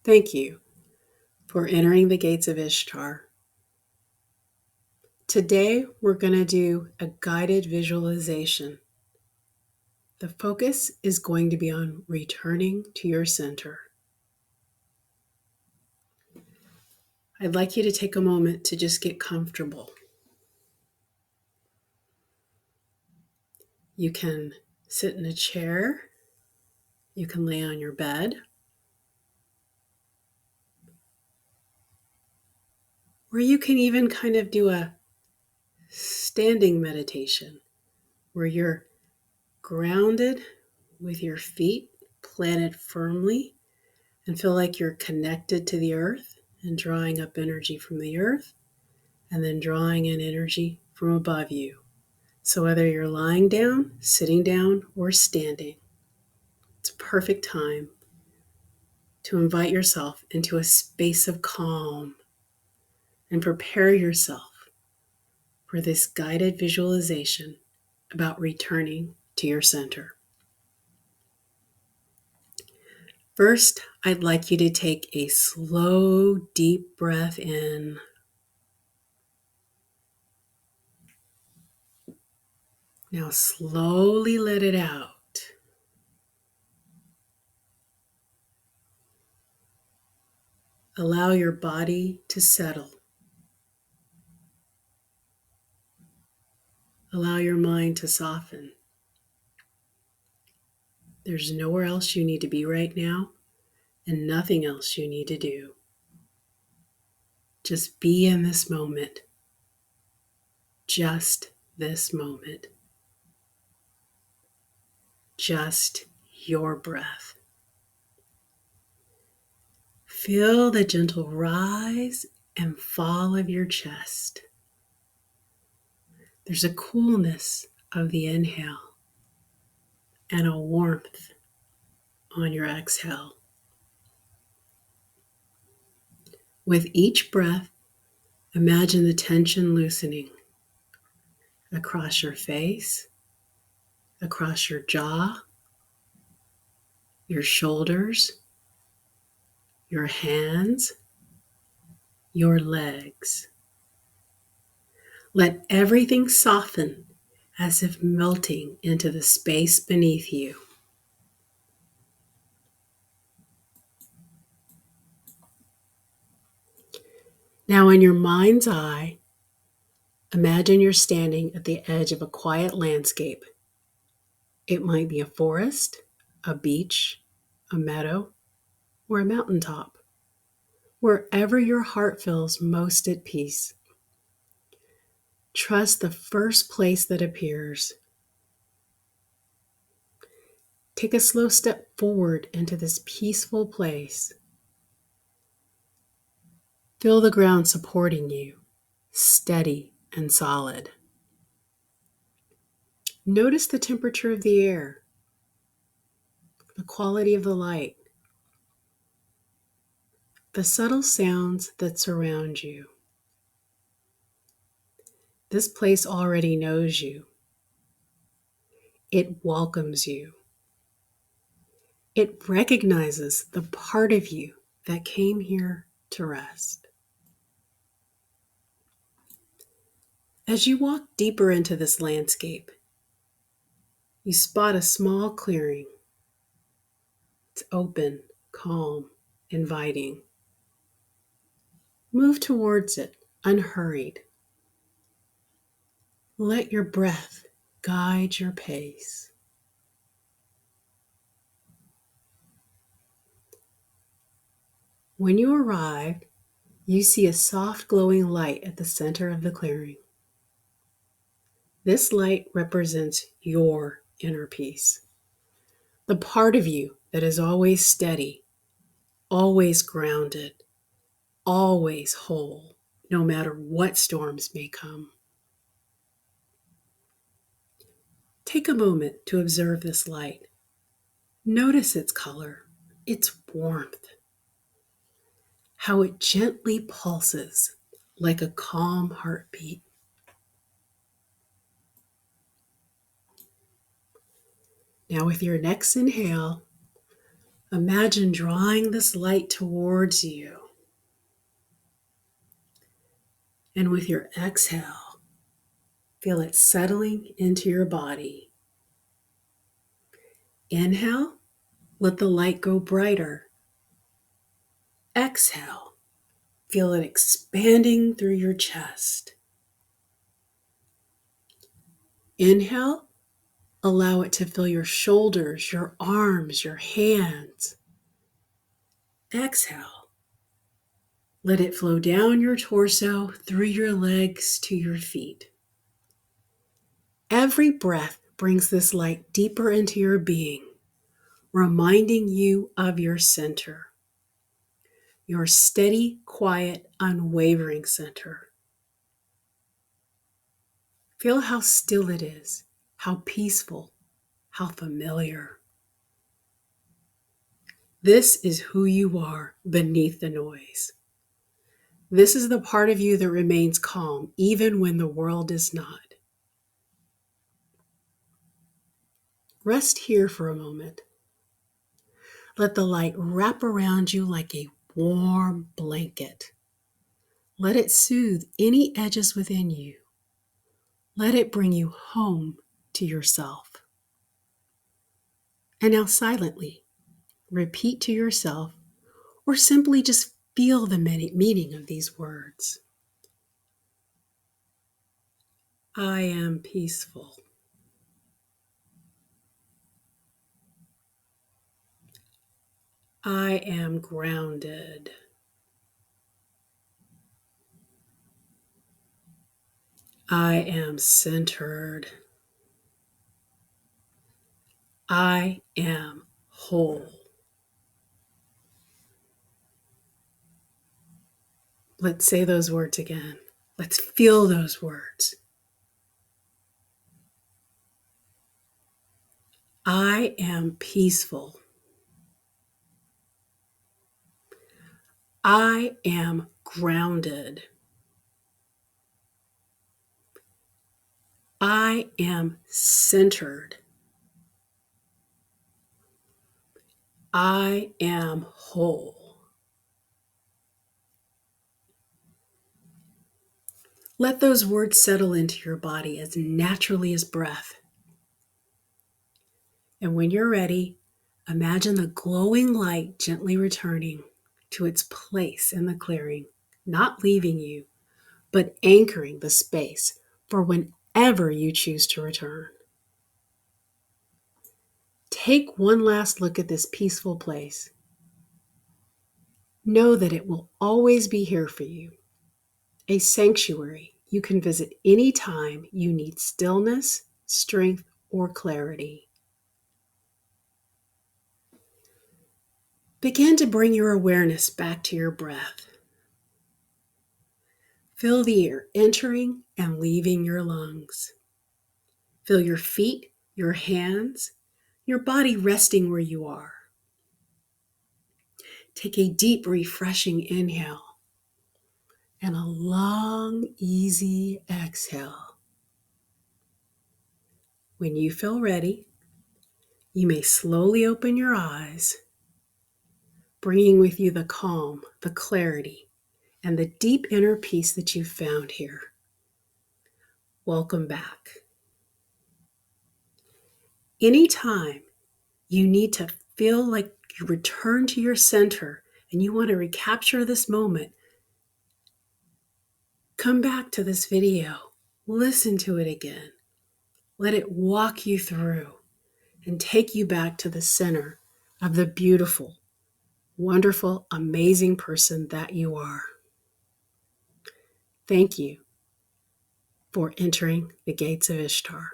Thank you for entering the Gates of Ishtar. Today, we're going to do a guided visualization. The focus is going to be on returning to your center. I'd like you to take a moment to just get comfortable. You can sit in a chair. You can lay on your bed. Or you can even kind of do a standing meditation where you're grounded with your feet planted firmly and feel like you're connected to the earth and drawing up energy from the earth and then drawing in energy from above you. So whether you're lying down, sitting down, or standing, it's a perfect time to invite yourself into a space of calm and prepare yourself for this guided visualization about returning to your center. First, I'd like you to take a slow, deep breath in. Now slowly let it out. Allow your body to settle. Allow your mind to soften. There's nowhere else you need to be right now, and nothing else you need to do. Just be in this moment. Just this moment. Just your breath. Feel the gentle rise and fall of your chest. There's a coolness of the inhale and a warmth on your exhale. With each breath, imagine the tension loosening across your face, across your jaw, your shoulders, your hands, your legs. Let everything soften as if melting into the space beneath you. Now, in your mind's eye, imagine you're standing at the edge of a quiet landscape. It might be a forest, a beach, a meadow, or a mountaintop. Wherever your heart feels most at peace, trust the first place that appears. Take a slow step forward into this peaceful place. Feel the ground supporting you, steady and solid. Notice the temperature of the air, the quality of the light, the subtle sounds that surround you. This place already knows you. It welcomes you. It recognizes the part of you that came here to rest. As you walk deeper into this landscape, you spot a small clearing. It's open, calm, inviting. Move towards it, unhurried. Let your breath guide your pace. When you arrive, you see a soft glowing light at the center of the clearing. This light represents your inner peace, the part of you that is always steady, always grounded, always whole, no matter what storms may come. Take a moment to observe this light. Notice its color, its warmth, how it gently pulses like a calm heartbeat. Now, with your next inhale, Imagine drawing this light towards you. And with your exhale, feel it settling into your body. Inhale, let the light go brighter. Exhale, feel it expanding through your chest. Inhale, allow it to fill your shoulders, your arms, your hands. Exhale, let it flow down your torso, through your legs to your feet. Every breath brings this light deeper into your being, reminding you of your center, your steady, quiet, unwavering center. Feel how still it is, how peaceful, how familiar. This is who you are beneath the noise. This is the part of you that remains calm even when the world is not. Rest here for a moment. Let the light wrap around you like a warm blanket. Let it soothe any edges within you. Let it bring you home to yourself. And now silently, repeat to yourself, or simply just feel the meaning of these words. I am peaceful. I am grounded. I am centered. I am whole. Let's say those words again. Let's feel those words. I am peaceful. I am grounded. I am centered. I am whole. Let those words settle into your body as naturally as breath. And when you're ready, imagine the glowing light gently returning to its place in the clearing, not leaving you, but anchoring the space for whenever you choose to return. Take one last look at this peaceful place. Know that it will always be here for you, a sanctuary you can visit anytime you need stillness, strength, or clarity. Begin to bring your awareness back to your breath. Feel the air entering and leaving your lungs. Feel your feet, your hands, your body resting where you are. Take a deep, refreshing inhale and a long, easy exhale. When you feel ready, you may slowly open your eyes, bringing with you the calm, the clarity, and the deep inner peace that you've found here. Welcome back. Anytime you need to feel like you return to your center and you want to recapture this moment, come back to this video, listen to it again, let it walk you through and take you back to the center of the beautiful, wonderful, amazing person that you are. Thank you for entering the Gates of Ishtar.